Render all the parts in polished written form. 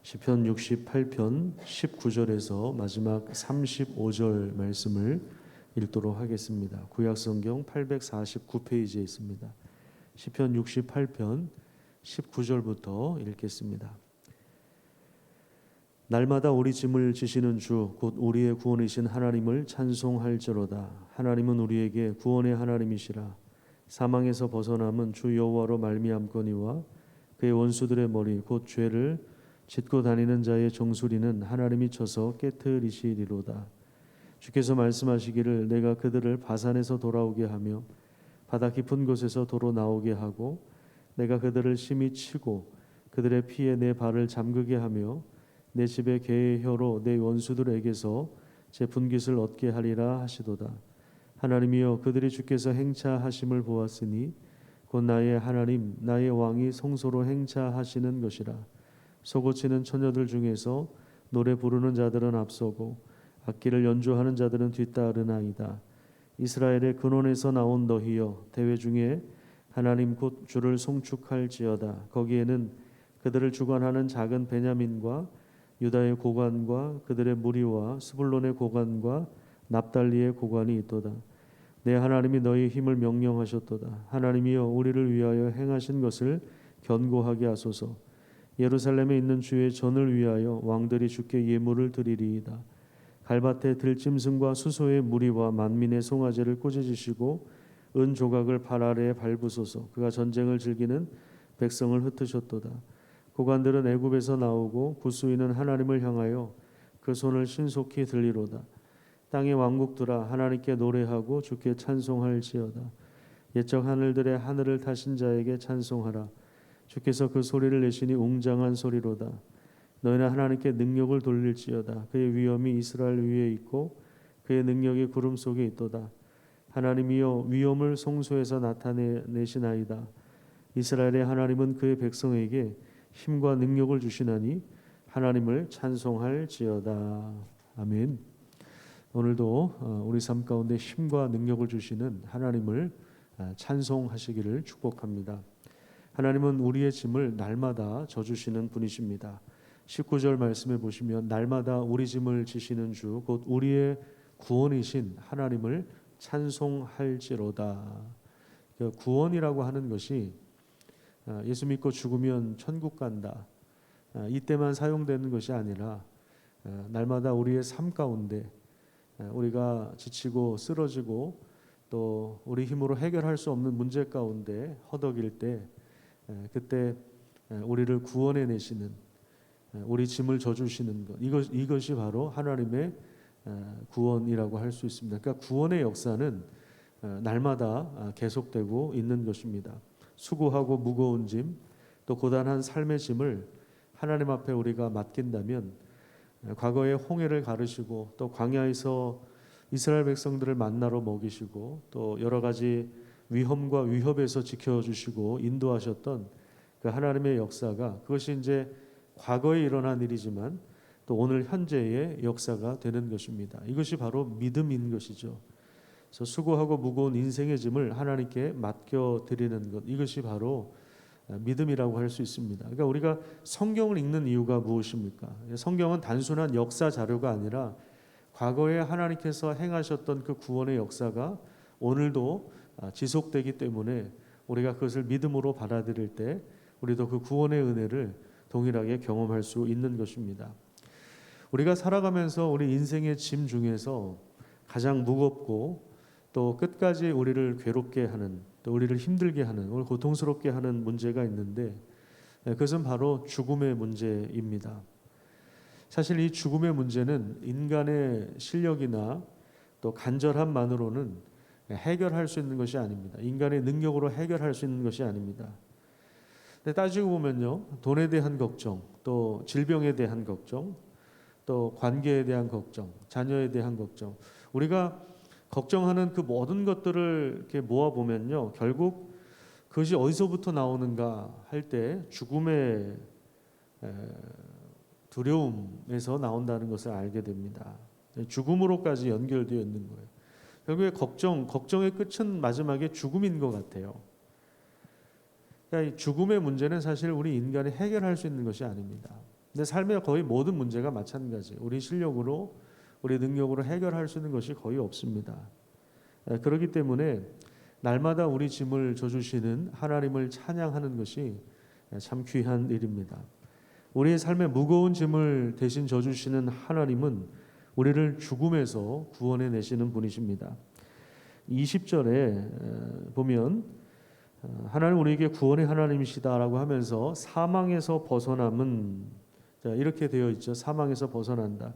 시편 68편 19절에서 마지막 35절 말씀을 읽도록 하겠습니다. 구약성경 849페이지에 있습니다. 시편 68편 19절부터 읽겠습니다. 날마다 우리 짐을 지시는 주 곧 우리의 구원이신 하나님을 찬송할지로다. 하나님은 우리에게 구원의 하나님이시라. 사망에서 벗어남은 주 여호와로 말미암거니와 그의 원수들의 머리 곧 죄를 짓고 다니는 자의 정수리는 하나님이 쳐서 깨트리시리로다. 주께서 말씀하시기를 내가 그들을 바산에서 돌아오게 하며 바다 깊은 곳에서 도로 나오게 하고 내가 그들을 심히 치고 그들의 피에 내 발을 잠그게 하며 내 집에 개의 혀로 내 원수들에게서 제 분깃을 얻게 하리라 하시도다. 하나님이여 그들이 주께서 행차하심을 보았으니 곧 나의 하나님 나의 왕이 성소로 행차하시는 것이라. 소고치는 처녀들 중에서 노래 부르는 자들은 앞서고 악기를 연주하는 자들은 뒤따르나이다. 이스라엘의 근원에서 나온 너희여 대회 중에 하나님 곧 주를 송축할지어다. 거기에는 그들을 주관하는 작은 베냐민과 유다의 고관과 그들의 무리와 스불론의 고관과 납달리의 고관이 있도다. 내 하나님이 너희 힘을 명령하셨도다. 하나님이여 우리를 위하여 행하신 것을 견고하게 하소서. 예루살렘에 있는 주의 전을 위하여 왕들이 주께 예물을 드리리이다. 갈밭에 들짐승과 수소의 무리와 만민의 송아지를 꾸짖으시고 은 조각을 발 아래에 밟으소서. 그가 전쟁을 즐기는 백성을 흩으셨도다. 고관들은 애굽에서 나오고 구수인은 하나님을 향하여 그 손을 신속히 들리로다. 땅의 왕국들아 하나님께 노래하고 주께 찬송할지어다. 옛적 하늘들의 하늘을 타신 자에게 찬송하라. 주께서 그 소리를 내시니 웅장한 소리로다. 너희는 하나님께 능력을 돌릴지어다. 그의 위엄이 이스라엘 위에 있고 그의 능력이 구름 속에 있도다. 하나님이여 위엄을 성소에서 나타내시나이다. 이스라엘의 하나님은 그의 백성에게 힘과 능력을 주시나니 하나님을 찬송할지어다. 아멘. 오늘도 우리 삶 가운데 힘과 능력을 주시는 하나님을 찬송하시기를 축복합니다. 하나님은 우리의 짐을 날마다 져주시는 분이십니다. 19절 말씀에 보시면 날마다 우리 짐을 지시는 주 곧 우리의 구원이신 하나님을 찬송할지로다. 구원이라고 하는 것이 예수 믿고 죽으면 천국 간다. 이때만 사용되는 것이 아니라 날마다 우리의 삶 가운데 우리가 지치고 쓰러지고 또 우리 힘으로 해결할 수 없는 문제 가운데 허덕일 때 그때 우리를 구원해 내시는 우리 짐을 져주시는 것 이것이 바로 하나님의 구원이라고 할 수 있습니다. 그러니까 구원의 역사는 날마다 계속되고 있는 것입니다. 수고하고 무거운 짐 또 고단한 삶의 짐을 하나님 앞에 우리가 맡긴다면 과거의 홍해를 가르시고 또 광야에서 이스라엘 백성들을 만나로 먹이시고 또 여러 가지 위험과 위협에서 지켜주시고 인도하셨던 그 하나님의 역사가 그것이 이제 과거에 일어난 일이지만 또 오늘 현재의 역사가 되는 것입니다. 이것이 바로 믿음인 것이죠. 그래서 수고하고 무거운 인생의 짐을 하나님께 맡겨드리는 것 이것이 바로 믿음이라고 할 수 있습니다. 그러니까 우리가 성경을 읽는 이유가 무엇입니까? 성경은 단순한 역사 자료가 아니라 과거에 하나님께서 행하셨던 그 구원의 역사가 오늘도 지속되기 때문에 우리가 그것을 믿음으로 받아들일 때 우리도 그 구원의 은혜를 동일하게 경험할 수 있는 것입니다. 우리가 살아가면서 우리 인생의 짐 중에서 가장 무겁고 또 끝까지 우리를 괴롭게 하는 또 우리를 힘들게 하는 우리를 고통스럽게 하는 문제가 있는데 그것은 바로 죽음의 문제입니다. 사실 이 죽음의 문제는 인간의 실력이나 또 간절함만으로는 해결할 수 있는 것이 아닙니다. 인간의 능력으로 해결할 수 있는 것이 아닙니다. 근데 따지고 보면요, 돈에 대한 걱정, 또 질병에 대한 걱정, 또 관계에 대한 걱정, 자녀에 대한 걱정, 우리가 걱정하는 그 모든 것들을 이렇게 모아 보면요, 결국 그것이 어디서부터 나오는가 할 때 죽음의 두려움에서 나온다는 것을 알게 됩니다. 죽음으로까지 연결되어 있는 거예요. 결국에 걱정의 끝은 마지막에 죽음인 것 같아요. 그러니까 이 죽음의 문제는 사실 우리 인간이 해결할 수 있는 것이 아닙니다. 근데 삶의 거의 모든 문제가 마찬가지. 우리 실력으로, 우리 능력으로 해결할 수 있는 것이 거의 없습니다. 그렇기 때문에 날마다 우리 짐을 져주시는 하나님을 찬양하는 것이 참 귀한 일입니다. 우리의 삶의 무거운 짐을 대신 져주시는 하나님은 우리를 죽음에서 구원해 내시는 분이십니다. 20절에 보면 하나님 우리에게 구원의 하나님이시다라고 하면서 사망에서 벗어남은, 이렇게 되어 있죠. 사망에서 벗어난다.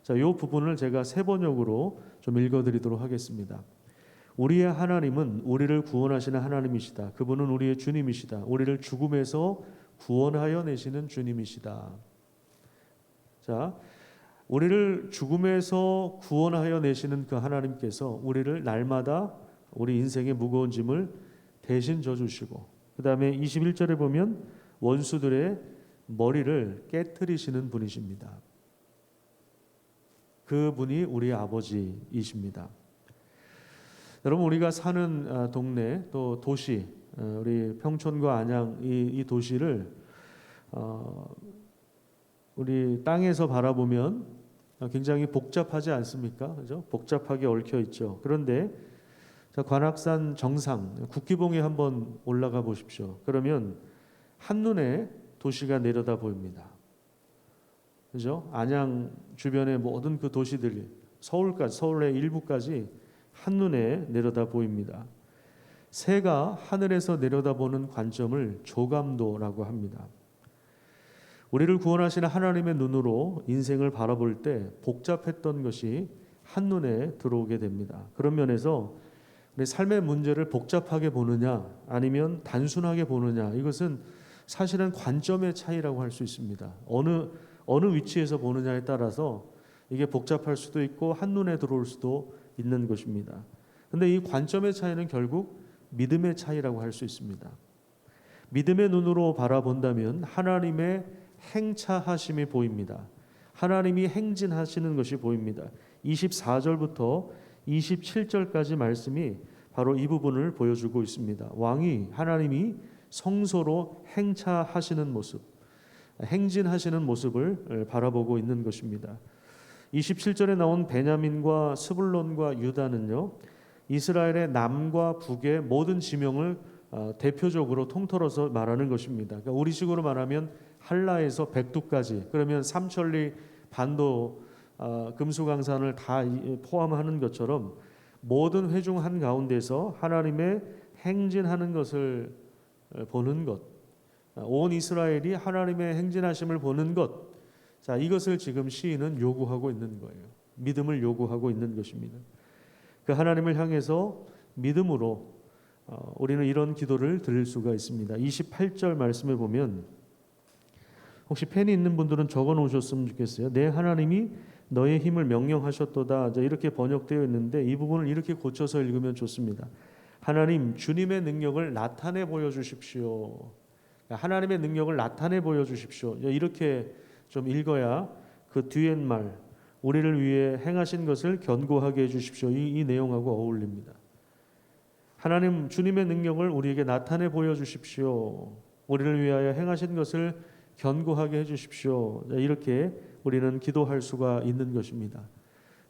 자, 이 부분을 제가 세 번역으로 좀 읽어드리도록 하겠습니다. 우리의 하나님은 우리를 구원하시는 하나님이시다. 그분은 우리의 주님이시다. 우리를 죽음에서 구원하여 내시는 주님이시다. 자, 우리를 죽음에서 구원하여 내시는 그 하나님께서 우리를 날마다 우리 인생의 무거운 짐을 대신 져주시고, 그 다음에 21절에 보면 원수들의 머리를 깨트리시는 분이십니다. 그분이 우리 아버지이십니다. 여러분, 우리가 사는 동네 또 도시, 우리 평촌과 안양 이 도시를 우리 땅에서 바라보면 굉장히 복잡하지 않습니까? 그죠? 복잡하게 얽혀 있죠. 그런데 관악산 정상 국기봉에 한번 올라가 보십시오. 그러면 한눈에 도시가 내려다 보입니다. 그죠? 안양 주변의 모든 그 도시들이 서울까지, 서울의 일부까지 한눈에 내려다 보입니다. 새가 하늘에서 내려다보는 관점을 조감도라고 합니다. 우리를 구원하시는 하나님의 눈으로 인생을 바라볼 때 복잡했던 것이 한눈에 들어오게 됩니다. 그런 면에서 우리 삶의 문제를 복잡하게 보느냐 아니면 단순하게 보느냐, 이것은 사실은 관점의 차이라고 할 수 있습니다. 어느 위치에서 보느냐에 따라서 이게 복잡할 수도 있고 한눈에 들어올 수도 있는 것입니다. 그런데 이 관점의 차이는 결국 믿음의 차이라고 할 수 있습니다. 믿음의 눈으로 바라본다면 하나님의 행차하심이 보입니다. 하나님이 행진하시는 것이 보입니다. 24절부터 27절까지 말씀이 바로 이 부분을 보여주고 있습니다. 왕이, 하나님이 성소로 행차하시는 모습, 행진하시는 모습을 바라보고 있는 것입니다. 27절에 나온 베냐민과 스불론과 유다는요, 이스라엘의 남과 북의 모든 지명을 대표적으로 통틀어서 말하는 것입니다. 그러니까 우리식으로 말하면 한라에서 백두까지, 그러면 삼천리 반도 금수강산을 다 포함하는 것처럼 모든 회중 한가운데서 하나님의 행진하는 것을 보는 것, 온 이스라엘이 하나님의 행진하심을 보는 것, 자, 이것을 지금 시인은 요구하고 있는 거예요. 믿음을 요구하고 있는 것입니다. 그 하나님을 향해서 믿음으로 우리는 이런 기도를 드릴 수가 있습니다. 28절 말씀에 보면, 혹시 펜이 있는 분들은 적어 놓으셨으면 좋겠어요. 내 하나님이 너의 힘을 명령하셨도다. 이렇게 번역되어 있는데 이 부분을 이렇게 고쳐서 읽으면 좋습니다. 하나님, 주님의 능력을 나타내 보여주십시오. 하나님의 능력을 나타내 보여주십시오. 이렇게 좀 읽어야 그 뒤엔 말, 우리를 위해 행하신 것을 견고하게 해주십시오. 이 내용하고 어울립니다. 하나님, 주님의 능력을 우리에게 나타내 보여주십시오. 우리를 위하여 행하신 것을 견고하게 해주십시오. 이렇게 우리는 기도할 수가 있는 것입니다.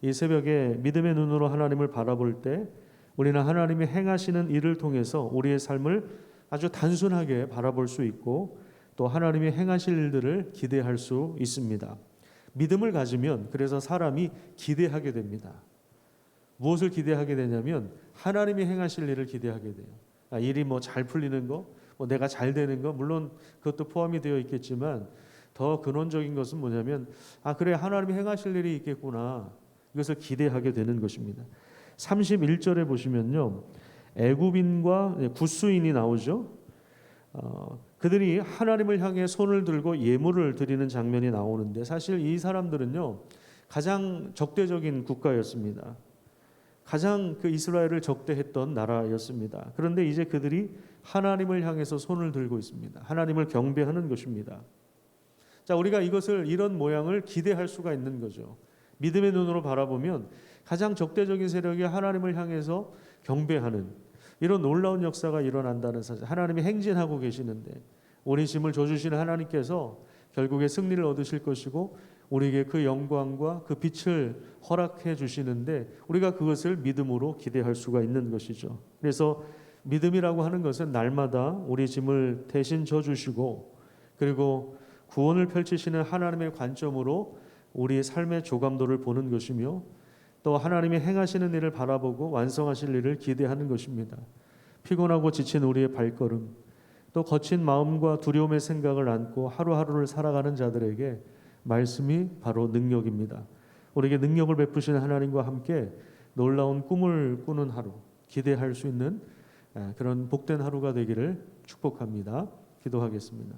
이 새벽에 믿음의 눈으로 하나님을 바라볼 때 우리는 하나님이 행하시는 일을 통해서 우리의 삶을 아주 단순하게 바라볼 수 있고, 또 하나님이 행하실 일들을 기대할 수 있습니다. 믿음을 가지면 그래서 사람이 기대하게 됩니다. 무엇을 기대하게 되냐면 하나님이 행하실 일을 기대하게 돼요. 일이 잘 풀리는 거, 내가 잘 되는 거, 물론 그것도 포함이 되어 있겠지만 더 근원적인 것은 뭐냐면 그래, 하나님이 행하실 일이 있겠구나, 이것을 기대하게 되는 것입니다. 31절에 보시면요, 애굽인과 구스인이 나오죠. 그들이 하나님을 향해 손을 들고 예물을 드리는 장면이 나오는데, 사실 이 사람들은요 가장 적대적인 국가였습니다. 가장 그 이스라엘을 적대했던 나라였습니다. 그런데 이제 그들이 하나님을 향해서 손을 들고 있습니다. 하나님을 경배하는 것입니다. 자, 우리가 이런 모양을 기대할 수가 있는 거죠. 믿음의 눈으로 바라보면 가장 적대적인 세력이 하나님을 향해서 경배하는 이런 놀라운 역사가 일어난다는 사실, 하나님이 행진하고 계시는데 우리 짐을 져주시는 하나님께서 결국에 승리를 얻으실 것이고 우리에게 그 영광과 그 빛을 허락해 주시는데 우리가 그것을 믿음으로 기대할 수가 있는 것이죠. 그래서 믿음이라고 하는 것은 날마다 우리 짐을 대신 져주시고 그리고 구원을 펼치시는 하나님의 관점으로 우리의 삶의 조감도를 보는 것이며 또 하나님이 행하시는 일을 바라보고 완성하실 일을 기대하는 것입니다. 피곤하고 지친 우리의 발걸음, 또 거친 마음과 두려움의 생각을 안고 하루하루를 살아가는 자들에게 말씀이 바로 능력입니다. 우리에게 능력을 베푸시는 하나님과 함께 놀라운 꿈을 꾸는 하루, 기대할 수 있는 그런 복된 하루가 되기를 축복합니다. 기도하겠습니다.